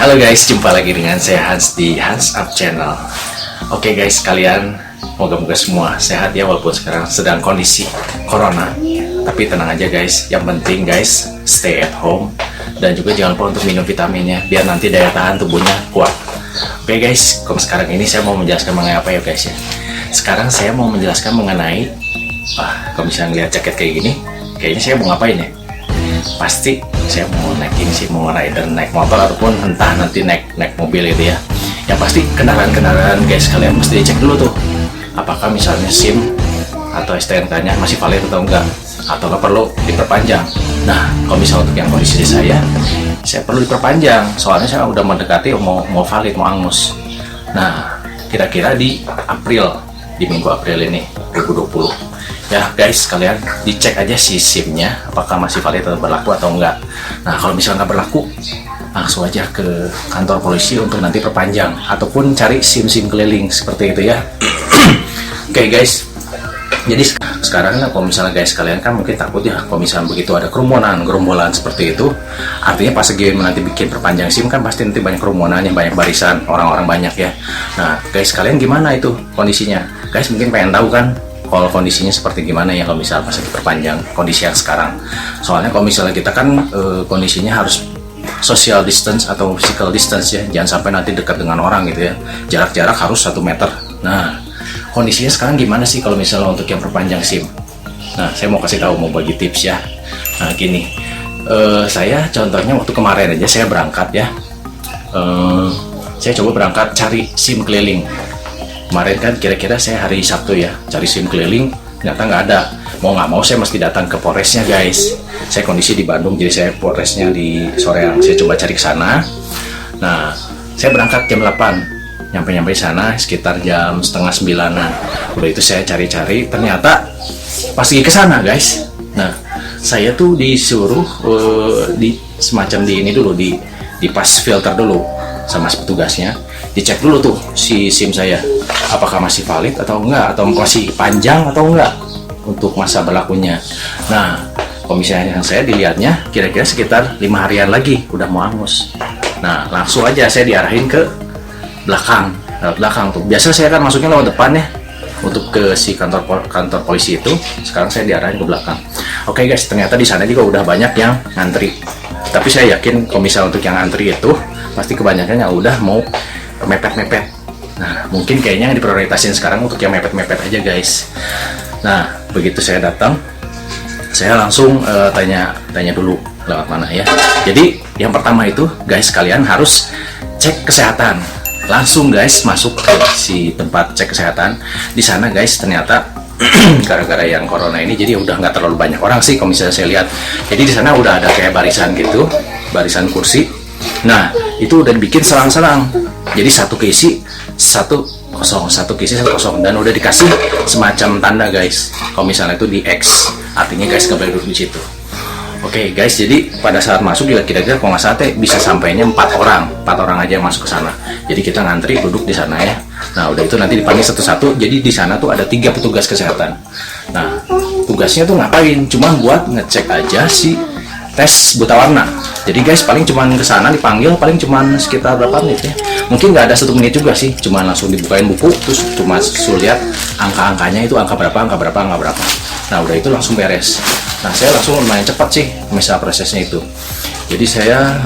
Halo guys, jumpa lagi dengan saya Hans di Hans Up Channel. Oke guys, kalian moga-moga semua sehat ya walaupun sekarang sedang kondisi corona. Tapi tenang aja guys, yang penting guys stay at home dan juga jangan lupa untuk minum vitaminnya biar nanti daya tahan tubuhnya kuat. Oke guys, kalau sekarang ini saya mau menjelaskan mengenai apa ya guys ya. Sekarang saya mau menjelaskan mengenai kalau misalnya ngeliat jaket kayak gini, kayaknya saya mau ngapain ya? Pasti saya mau naik ini sih, mau rider naik motor ataupun entah nanti naik mobil gitu ya. Yang pasti kendaraan guys, kalian mesti dicek dulu tuh apakah misalnya SIM atau STNK nya masih valid atau enggak, atau nggak perlu diperpanjang. Nah kalau misalnya untuk yang kondisi saya perlu diperpanjang soalnya saya udah mendekati mau valid, mau angus. Nah kira-kira di April, di minggu April ini 2020 ya guys, kalian dicek aja si SIM-nya apakah masih valid atau berlaku atau enggak. Nah kalau misalnya nggak berlaku, langsung aja ke kantor polisi untuk nanti perpanjang ataupun cari SIM keliling seperti itu ya. Oke guys, jadi sekarang kan kalau misalnya guys kalian kan mungkin takut ya kalau misalnya begitu ada gerombolan seperti itu, artinya pas game nanti bikin perpanjang SIM kan pasti nanti banyak kerumunannya, banyak barisan, orang-orang banyak ya. Nah guys, kalian gimana itu kondisinya? Guys mungkin pengen tahu kan kalau kondisinya seperti gimana ya kalau misalnya pas lagi perpanjang kondisi yang sekarang. Soalnya kalau misalnya kita kan kondisinya harus social distance atau physical distance ya, jangan sampai nanti dekat dengan orang gitu ya, jarak harus 1 meter. Nah kondisinya sekarang gimana sih kalau misalnya untuk yang perpanjang SIM? Nah saya mau kasih tahu, mau bagi tips ya. Nah gini, saya contohnya waktu kemarin aja saya berangkat ya, saya coba berangkat cari SIM keliling. Kemarin kan kira-kira saya hari Sabtu ya, cari SIM keliling, ternyata nggak ada. Mau nggak mau saya mesti datang ke Polresnya guys. Saya kondisi di Bandung, jadi saya Polresnya di soreang. Saya coba cari ke sana. Nah, saya berangkat jam 8, nyampe sana sekitar jam setengah 9-an. Udah itu saya cari-cari, ternyata pas lagi ke sana guys. Nah, saya tuh disuruh di semacam di ini dulu, di pas filter dulu sama petugasnya, dicek dulu tuh si SIM saya apakah masih valid atau enggak, atau masih panjang atau enggak untuk masa berlakunya. Nah kalau misalnya yang saya dilihatnya kira-kira sekitar 5 harian lagi udah mau angus. Nah langsung aja saya diarahin ke belakang, lewat belakang tuh. Biasa saya kan masuknya lewat depan ya untuk ke si kantor polisi itu. Sekarang saya diarahin ke belakang. Oke guys, ternyata di sana juga udah banyak yang ngantri. Tapi saya yakin kalau misalnya untuk yang ngantri itu pasti kebanyakan yang udah mau mepet-mepet. Nah mungkin kayaknya yang diprioritasin sekarang untuk yang mepet-mepet aja guys. Nah begitu saya datang, saya langsung tanya dulu lewat mana ya. Jadi yang pertama itu guys, kalian harus cek kesehatan. Langsung guys masuk ke si tempat cek kesehatan. Di sana guys ternyata gara-gara yang corona ini jadi udah nggak terlalu banyak orang sih kalau misalnya saya lihat. Jadi di sana udah ada kayak barisan gitu, barisan kursi. Nah itu udah dibikin selang-selang, jadi satu keisi satu kosong, dan udah dikasih semacam tanda guys kalau misalnya itu di X, artinya guys nggak boleh duduk di situ. Oke guys, jadi pada saat masuk juga kira-kira kalau nggak salah bisa sampainya 4 orang aja yang masuk ke sana. Jadi kita ngantri duduk di sana ya. Nah udah itu nanti dipanggil satu-satu. Jadi di sana tuh ada 3 petugas kesehatan. Nah tugasnya tuh ngapain? Cuma buat ngecek aja si tes buta warna. Jadi guys paling cuman kesana dipanggil paling cuman sekitar berapa menit ya, mungkin nggak ada 1 menit juga sih, cuman langsung dibukain buku terus cuma suruh lihat angka-angkanya itu angka berapa. Nah udah itu langsung beres. Nah saya langsung lumayan cepat sih misal prosesnya itu. Jadi saya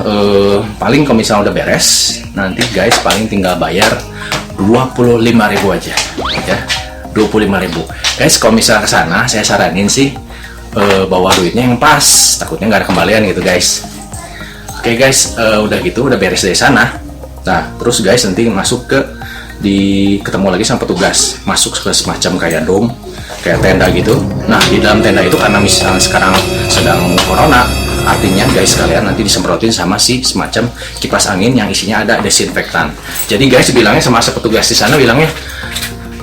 paling kalau misalnya udah beres nanti guys paling tinggal bayar 25.000 aja ya, 25.000 guys. Kalau misalnya kesana saya saranin sih bawa duitnya yang pas, takutnya nggak ada kembalian gitu guys. Oke guys, udah gitu udah beres dari sana. Nah terus guys nanti masuk ketemu lagi sama petugas, masuk ke semacam kayak dom, kayak tenda gitu. Nah di dalam tenda itu karena misalnya sekarang sedang corona, artinya guys kalian nanti disemprotin sama si semacam kipas angin yang isinya ada desinfektan. Jadi guys bilangnya sama petugas di sana, bilangnya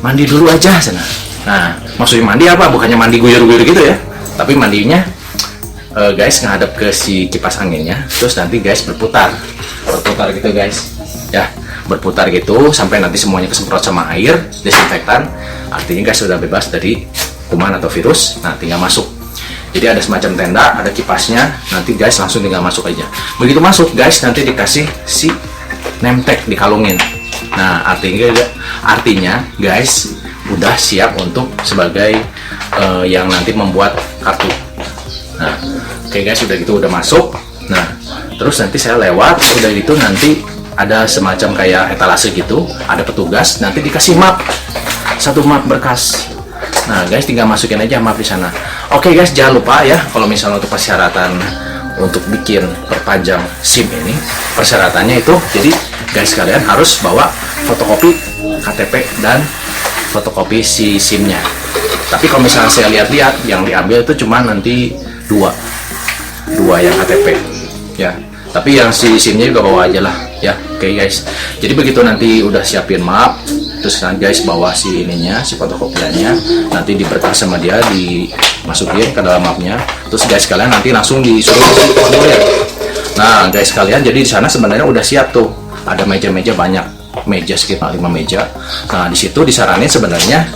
mandi dulu aja sana. Nah maksudnya mandi apa? Bukannya mandi guyur-guyur gitu ya, tapi mandinya guys ngadep ke si kipas anginnya, terus nanti guys berputar gitu guys ya, berputar gitu sampai nanti semuanya kesemprot sama air desinfektan, artinya guys sudah bebas dari kuman atau virus. Nah tinggal masuk. Jadi ada semacam tenda, ada kipasnya, nanti guys langsung tinggal masuk aja. Begitu masuk guys nanti dikasih si nemtek dikalungin. Nah, artinya guys udah siap untuk sebagai yang nanti membuat kartu. Nah, oke guys, udah gitu udah masuk. Nah, terus nanti saya lewat, udah gitu nanti ada semacam kayak etalase gitu, ada petugas, nanti dikasih map, satu map berkas. Nah guys, tinggal masukin aja map di sana. Oke guys, jangan lupa ya, kalau misalnya untuk persyaratan untuk bikin perpanjang SIM ini, persyaratannya itu, jadi guys kalian harus bawa fotokopi KTP dan fotokopi si SIM-nya. Tapi kalau misalnya saya lihat-lihat, yang diambil itu cuma nanti dua yang KTP ya. Tapi yang si SIM-nya juga bawa aja lah ya. Oke guys, jadi begitu nanti udah siapin map, terus nanti guys bawa si ininya, si fotokopiannya, nanti diberkas sama dia, dimasukin ke dalam mapnya. Terus guys kalian nanti langsung disuruh isi formulir. Nah guys kalian, jadi di sana sebenarnya udah siap tuh, ada meja-meja banyak, meja sekitar 5 meja. Nah di situ disaranin sebenarnya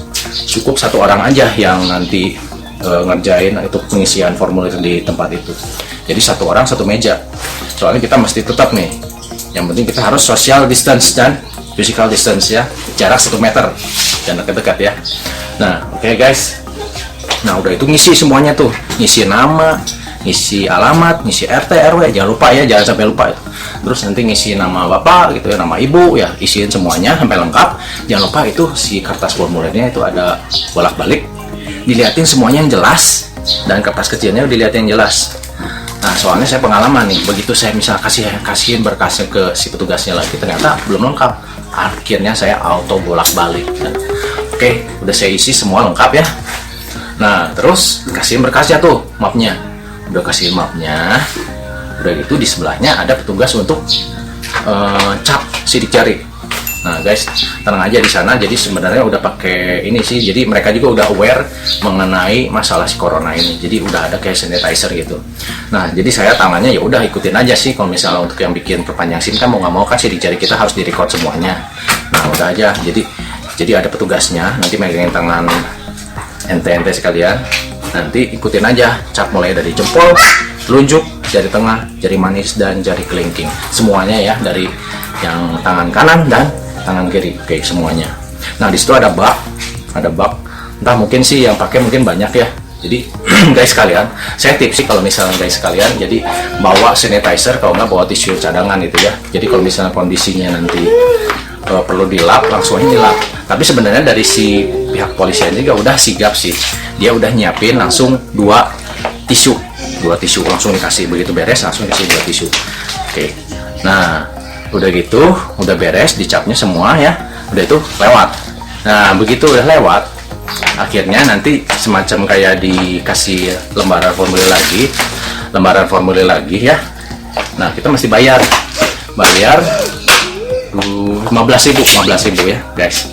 cukup satu orang aja yang nanti ngerjain itu pengisian formulir di tempat itu. Jadi satu orang satu meja. Soalnya kita mesti tetap nih, yang penting kita harus social distance dan physical distance ya, jarak 1 meter, jangan dekat-dekat ya. Nah oke guys, nah udah itu ngisi semuanya tuh, ngisi nama, ngisi alamat, ngisi RT RW, jangan lupa ya, jangan sampai lupa itu. Terus nanti ngisi nama bapak gitu ya, nama ibu ya, isiin semuanya sampai lengkap. Jangan lupa itu si kertas formulirnya itu ada bolak-balik, dilihatin semuanya yang jelas, dan kertas kecilnya dilihatin yang jelas. Nah soalnya saya pengalaman nih, begitu saya misal kasihin berkasnya ke si petugasnya lagi, ternyata belum lengkap, akhirnya saya auto bolak-balik. Oke, udah saya isi semua lengkap ya. Nah terus kasihin berkasnya tuh, mapnya, udah kasih mapnya, udah gitu di sebelahnya ada petugas untuk cap sidik jari. Nah guys, tenang aja di sana. Jadi sebenarnya udah pakai ini sih. Jadi mereka juga udah aware mengenai masalah si corona ini. Jadi udah ada kayak sanitizer gitu. Nah jadi saya tangannya ya udah ikutin aja sih. Kalau misalnya untuk yang bikin perpanjang SIM kan mau nggak mau kan sidik jari kita harus direcord semuanya. Nah udah aja. Jadi ada petugasnya. Nanti megangin tangan ente sekalian. Nanti ikutin aja cap mulai dari jempol, telunjuk, jari tengah, jari manis, dan jari kelingking. Semuanya ya, dari yang tangan kanan dan tangan kiri, oke semuanya. Nah di situ ada bak, entah mungkin sih yang pakai mungkin banyak ya. Jadi guys kalian, saya tips sih kalau misalnya guys kalian, jadi bawa sanitizer, kalau nggak bawa tisu cadangan itu ya. Jadi kalau misalnya kondisinya nanti perlu dilap, langsung aja dilap. Tapi sebenarnya dari si pihak polisian juga udah sigap sih, dia udah nyiapin langsung dua tisu langsung dikasih, begitu beres langsung kasih 2 tisu. Oke, nah udah gitu, udah beres, dicapnya semua ya, udah itu lewat. Nah begitu udah lewat, akhirnya nanti semacam kayak dikasih lembaran formulir lagi ya. Nah kita mesti bayar 15.000 ya guys,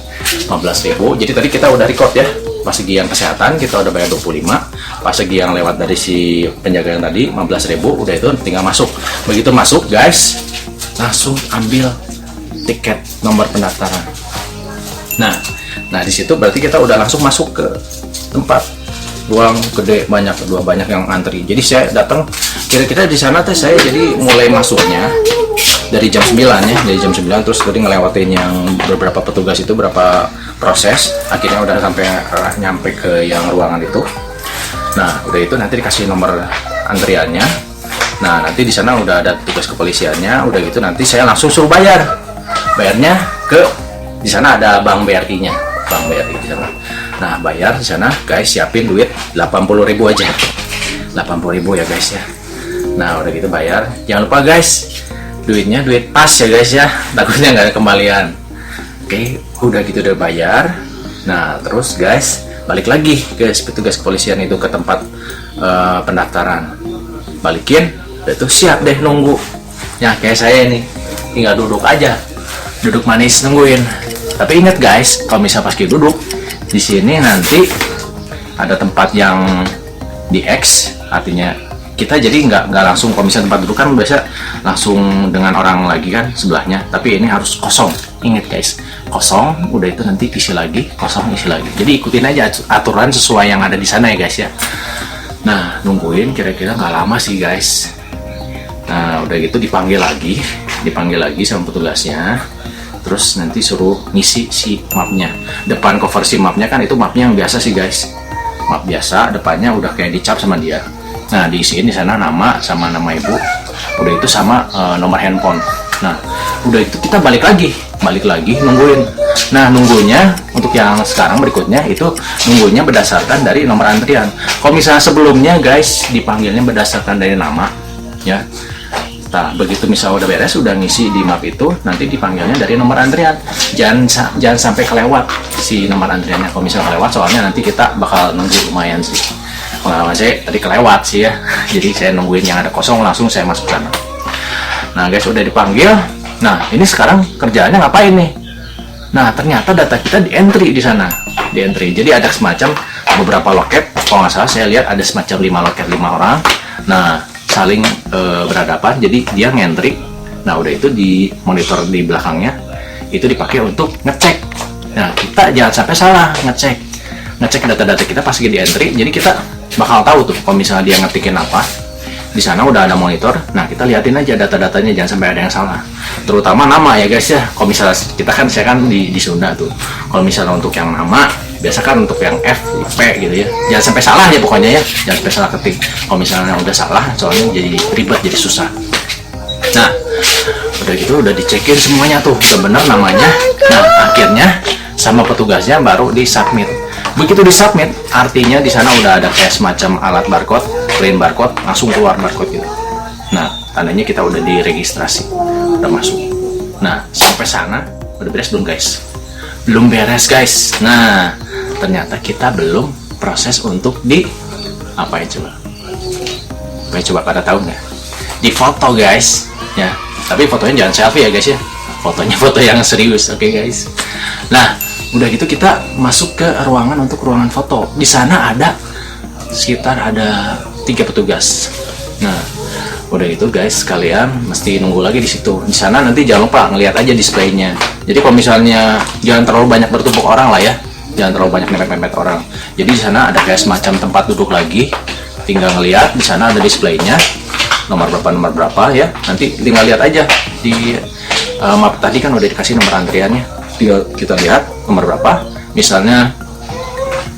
15.000. Jadi tadi kita udah record ya, pas segi yang kesehatan kita udah bayar 25, pas segi yang lewat dari si penjaga yang tadi 15.000, udah itu tinggal masuk. Begitu masuk guys, langsung ambil tiket nomor pendaftaran. Nah di situ berarti kita udah langsung masuk ke tempat ruang gede, banyak yang antri. Jadi saya datang kira-kira di sana teh saya jadi mulai masuknya dari jam 9 ya, dari jam 9 terus tadi ngelewatin yang beberapa petugas itu, berapa proses, akhirnya udah sampai nyampe ke yang ruangan itu. Nah udah itu nanti dikasih nomor antriannya. Nah nanti di sana udah ada tugas kepolisiannya, udah gitu nanti saya langsung suruh bayarnya ke di sana ada bank BRI-nya, bank BRI di sana. Nah bayar di sana guys, siapin duit 80.000 aja, 80.000 ya guys ya. Nah udah gitu bayar, jangan lupa guys duitnya duit pas ya guys ya, takutnya nggak ada kembalian. Oke, udah gitu udah bayar. Nah terus guys balik lagi ke petugas kepolisian itu ke tempat pendaftaran, balikin. Itu siap deh nunggu ya, kayak saya ini tinggal duduk aja, duduk manis nungguin. Tapi ingat guys, kalau misal pas kita duduk di sini nanti ada tempat yang di X, artinya kita jadi nggak langsung, kalau misalnya tempat duduk kan biasa langsung dengan orang lagi kan sebelahnya, tapi ini harus kosong. Ingat guys, kosong, udah itu nanti isi lagi, kosong isi lagi. Jadi ikutin aja aturan sesuai yang ada di sana ya guys ya. Nah nungguin kira-kira nggak lama sih guys. Nah udah gitu dipanggil lagi dipanggil lagi sama petugasnya, terus nanti suruh ngisi si mapnya. Depan cover si mapnya kan itu mapnya yang biasa sih guys, map biasa, depannya udah kayak dicap sama dia. Nah diisiin di sana nama sama nama ibu, udah itu sama nomor handphone. Nah udah itu kita balik lagi nungguin. Nah nunggunya untuk yang sekarang berikutnya itu nunggunya berdasarkan dari nomor antrian. Kalau misalnya sebelumnya guys dipanggilnya berdasarkan dari nama ya. Nah begitu misalnya udah beres, udah ngisi di map itu, nanti dipanggilnya dari nomor antrian. Jangan sampai kelewat si nomor antriannya. Kalau misalnya kelewat, soalnya nanti kita bakal nunggu lumayan sih. Pengalaman saya tadi kelewat sih ya, jadi saya nungguin yang ada kosong langsung saya masuk sana. Nah guys udah dipanggil. Nah ini sekarang kerjaannya ngapain nih? Nah ternyata data kita di entry di sana, di entry. Jadi ada semacam beberapa loket. Kalau nggak salah saya lihat ada semacam 5 loket, 5 orang. Nah saling berhadapan. Jadi dia ngentry. Nah udah itu di monitor di belakangnya itu dipakai untuk ngecek. Nah kita jangan sampai salah ngecek data-data kita pas di entry. Jadi kita bakal tahu tuh kalau misalnya dia ngetikin apa. Di sana udah ada monitor. Nah kita liatin aja data-datanya, jangan sampai ada yang salah. Terutama nama ya guys ya. Kalau misalnya kita kan, saya kan di Sunda tuh. Kalau misalnya untuk yang nama, biasa kan untuk yang F, P gitu ya. Jangan sampai salah ya pokoknya ya. Jangan sampai salah ketik. Kalau misalnya udah salah, soalnya jadi ribet, jadi susah. Nah udah gitu udah dicekin semuanya tuh, udah bener namanya. Nah akhirnya sama petugasnya baru di submit. Begitu di submit, artinya di sana udah ada kayak semacam alat barcode, print barcode, langsung keluar barcode gitu. Nah, tandanya kita udah diregistrasi, udah masuk. Nah, sampai sana udah beres belum guys? Belum beres guys. Nah, ternyata kita belum proses untuk di apa ya coba? Coba pada tahu nggak? Di foto guys, ya. Tapi fotonya jangan selfie ya guys ya. Fotonya foto yang serius, oke guys. Nah, udah gitu kita masuk ke ruangan untuk ruangan foto. Di sana ada sekitar 3 petugas. Nah, udah gitu guys, kalian mesti nunggu lagi di situ. Di sana nanti jangan lupa ngelihat aja displaynya. Jadi kalau misalnya jangan terlalu banyak bertumpuk orang lah ya. Jangan terlalu banyak mepet-mepet orang. Jadi di sana ada kayak semacam tempat duduk lagi. Tinggal ngelihat, di sana ada displaynya. Nomor berapa ya. Nanti tinggal lihat aja di map tadi kan udah dikasih nomor antriannya. Tinggal kita lihat nomor berapa. Misalnya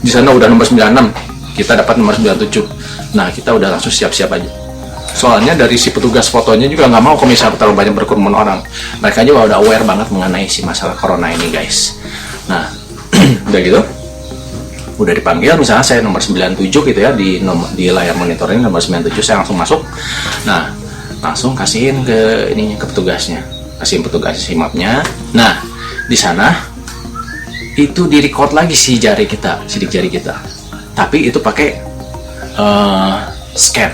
di sana udah nomor 96, kita dapat nomor 97. Nah kita udah langsung siap-siap aja. Soalnya dari si petugas fotonya juga nggak mau kalau misalnya terlalu banyak berkerumun orang. Mereka juga udah aware banget mengenai si masalah corona ini guys. Nah udah gitu, udah dipanggil. Misalnya saya nomor 97 gitu ya, di layar monitor ini nomor 97, saya langsung masuk. Nah langsung kasihin ke ininya, ke petugasnya, kasihin petugas si mapnya. Nah di sana itu di record lagi si jari kita, sidik jari kita, tapi itu pakai scan.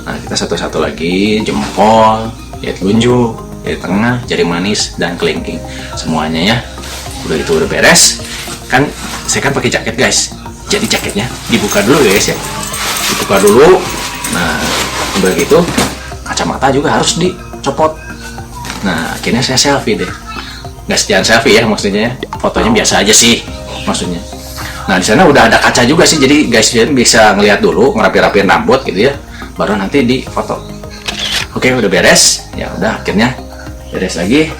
Nah kita satu-satu lagi, jempol, ya telunjuk, jari tengah, jari manis, dan kelingking semuanya ya. Udah itu udah beres kan. Saya kan pakai jaket guys, jadi jaketnya dibuka dulu guys ya, dibuka dulu. Nah udah gitu kacamata juga harus dicopot. Nah akhirnya saya selfie deh. Nggak setiap selfie ya maksudnya, fotonya biasa aja sih maksudnya. Nah di sana udah ada kaca juga sih, jadi guys bisa ngelihat dulu, ngerapi-rapiin rambut gitu ya, baru nanti di foto. Oke udah beres ya, udah akhirnya beres lagi,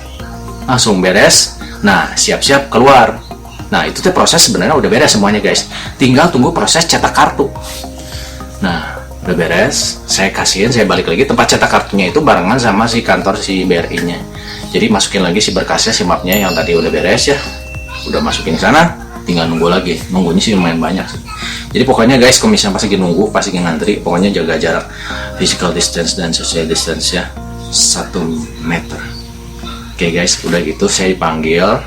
langsung beres. Nah siap-siap keluar. Nah itu tuh proses sebenarnya udah beres semuanya guys, tinggal tunggu proses cetak kartu. Nah udah beres, saya kasihin, saya balik lagi. Tempat cetak kartunya itu barengan sama si kantor si BRI nya. Jadi masukin lagi si berkasnya, si mapnya yang tadi udah beres ya, udah masukin ke sana, tinggal nunggu lagi. Nunggunya sih lumayan banyak sih. Jadi pokoknya guys, kalau misalnya pas lagi nunggu, pas lagi ngantri, pokoknya jaga jarak, physical distance dan social distance ya, 1 meter. Oke guys, udah gitu saya dipanggil.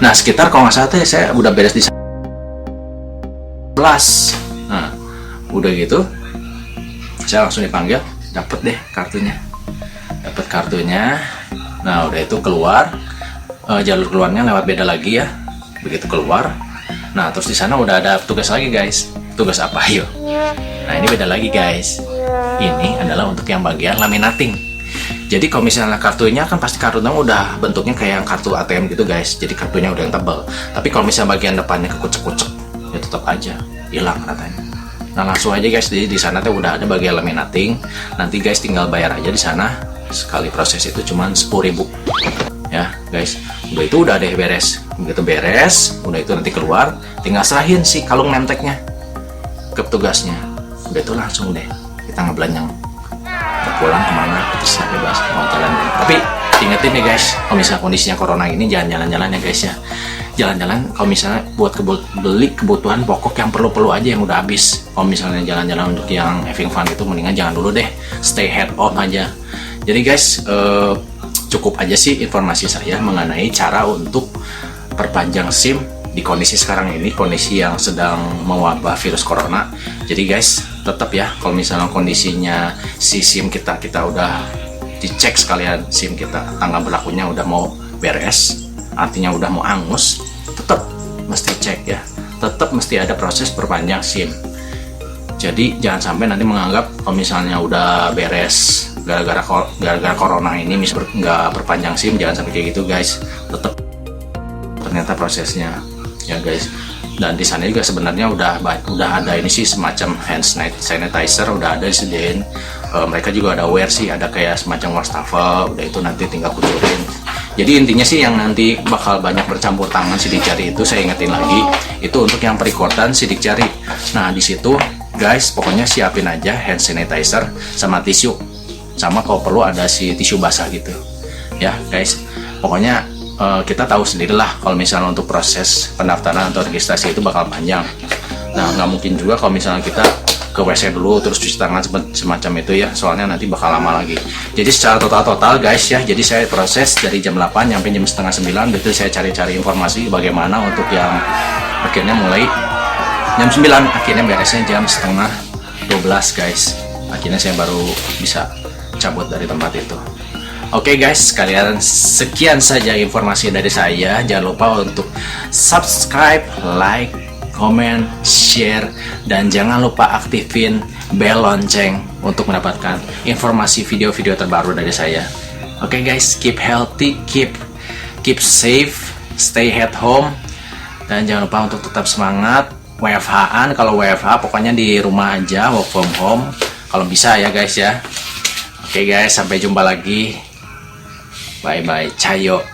Nah sekitar kalau nggak salah saya udah beres di 11. Nah udah gitu saya langsung dipanggil, dapet deh kartunya, dapet kartunya. Nah udah itu keluar, jalur keluarnya lewat beda lagi ya. Begitu keluar, nah terus di sana udah ada tugas lagi guys. Tugas apa yuk? Nah ini beda lagi guys. Ini adalah untuk yang bagian laminating. Jadi kalau misalnya kartunya kan pasti kartunya udah bentuknya kayak kartu ATM gitu guys. Jadi kartunya udah yang tebal. Tapi kalau misalnya bagian depannya kekucek-kucek, ya tetap aja hilang katanya. Nah langsung aja guys, di sana tuh udah ada bagian laminating. Nanti guys tinggal bayar aja di sana. sekali proses itu cuma 10.000 ya guys. Udah itu udah deh beres. Begitu beres, udah itu nanti keluar, tinggal serahin si kalung nemteknya ke petugasnya. Udah itu langsung deh kita ngebelanjang mau pulang kemana bisa bebas mau jalan. Tapi ingetin nih guys, kalau misalnya kondisinya corona ini jangan jalan-jalan ya guys ya. Jalan-jalan kalau misalnya buat beli kebutuhan pokok yang perlu-perlu aja yang udah habis. Kalau misalnya jalan-jalan untuk yang having fun itu mendingan jangan dulu deh, stay head on aja. Jadi guys, cukup aja sih informasi saya mengenai cara untuk perpanjang SIM di kondisi sekarang ini, kondisi yang sedang mewabah virus corona. Jadi guys, tetap ya kalau misalnya kondisinya si SIM kita udah dicek sekalian, SIM kita tanggal berlakunya udah mau beres, artinya udah mau angus, tetap mesti cek ya, tetap mesti ada proses perpanjang SIM. Jadi jangan sampai nanti menganggap kalau misalnya udah beres gara-gara corona ini misal nggak perpanjang SIM, jangan sampai kayak gitu guys. Tetap ternyata prosesnya ya guys. Dan di sana juga sebenarnya udah ada ini sih semacam hand sanitizer udah ada disediain. Mereka juga ada aware sih, ada kayak semacam wastafel, udah itu nanti tinggal kucurin. Jadi intinya sih yang nanti bakal banyak bercampur tangan sidik jari itu, saya ingetin lagi, itu untuk yang perikotan sidik jari. Nah di situ guys, pokoknya siapin aja hand sanitizer sama tisu, sama kalau perlu ada si tisu basah gitu ya guys. Pokoknya kita tahu sendirilah kalau misalnya untuk proses pendaftaran atau registrasi itu bakal panjang. Nah nggak mungkin juga kalau misalnya kita ke WC dulu terus cuci tangan semacam itu ya, soalnya nanti bakal lama lagi. Jadi secara total guys ya, jadi saya proses dari jam 8 sampai jam setengah 9, itu saya cari-cari informasi bagaimana untuk yang akhirnya mulai jam 9, akhirnya beresnya jam setengah 12 guys. Akhirnya saya baru bisa cabut dari tempat itu. Oke guys, sekalian sekian saja informasi dari saya. Jangan lupa untuk subscribe, like, comment, share, dan jangan lupa aktifin bel lonceng untuk mendapatkan informasi video-video terbaru dari saya. Oke guys, keep healthy, keep safe, stay at home, dan jangan lupa untuk tetap semangat. WFH-an, kalau WFH pokoknya di rumah aja, work from home kalau bisa ya guys ya. Oke guys, sampai jumpa lagi. Bye bye, cayo.